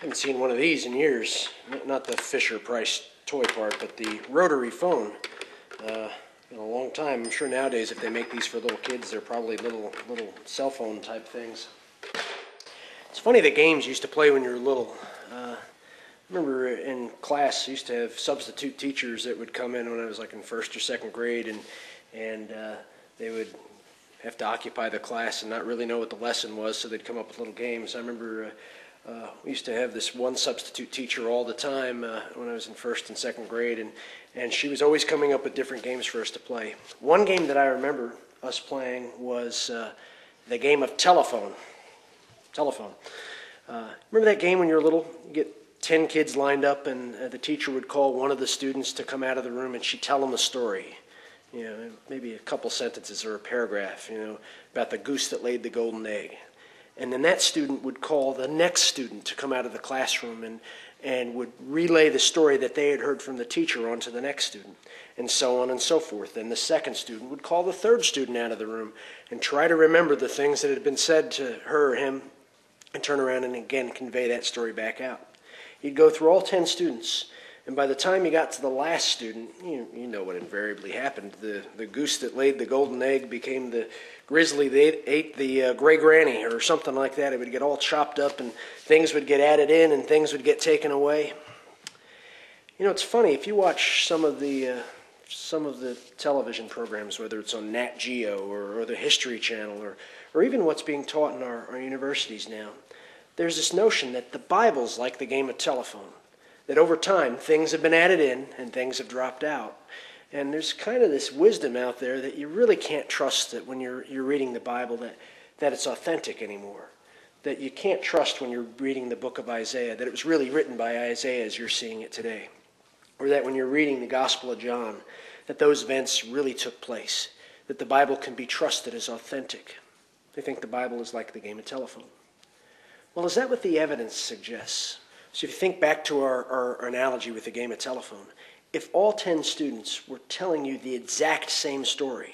Haven't seen one of these in years. Not the Fisher-Price toy part, but the rotary phone. In a long time. I'm sure nowadays if they make these for little kids, they're probably little cell phone type things. It's funny the games you used to play when you were little. I remember in class, I used to have substitute teachers that would come in when I was like in first or second grade, and they would have to occupy the class and not really know what the lesson was, so they'd come up with little games. I remember we used to have this one substitute teacher all the time when I was in first and second grade, and she was always coming up with different games for us to play. One game that I remember us playing was the game of telephone. Remember that game when you were little? You get 10 kids lined up, and the teacher would call one of the students to come out of the room, and she'd tell them a story. You know, maybe a couple sentences or a paragraph, you know, about the goose that laid the golden egg. And then that student would call the next student to come out of the classroom and would relay the story that they had heard from the teacher on to the next student, and so on and so forth. And the second student would call the third student out of the room and try to remember the things that had been said to her or him and turn around and again convey that story back out. You'd go through all 10 students, and by the time you got to the last student, you know what invariably happened. The goose that laid the golden egg became the grizzly that ate the gray granny or something like that. It would get all chopped up and things would get added in and things would get taken away. You know, it's funny, if you watch some of the television programs, whether it's on Nat Geo or the History Channel or even what's being taught in our universities now, there's this notion that the Bible's like the game of telephone, that over time things have been added in and things have dropped out. And there's kind of this wisdom out there that you really can't trust that when you're reading the Bible that it's authentic anymore. That you can't trust when you're reading the book of Isaiah that it was really written by Isaiah as you're seeing it today. Or that when you're reading the Gospel of John, that those events really took place. That the Bible can be trusted as authentic. They think the Bible is like the game of telephone. Well, is that what the evidence suggests? So if you think back to our analogy with the game of telephone, if all 10 students were telling you the exact same story,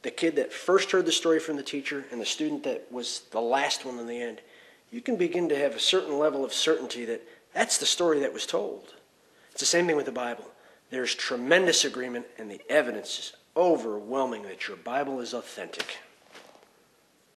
the kid that first heard the story from the teacher and the student that was the last one in the end, you can begin to have a certain level of certainty that that's the story that was told. It's the same thing with the Bible. There's tremendous agreement, and the evidence is overwhelming that your Bible is authentic.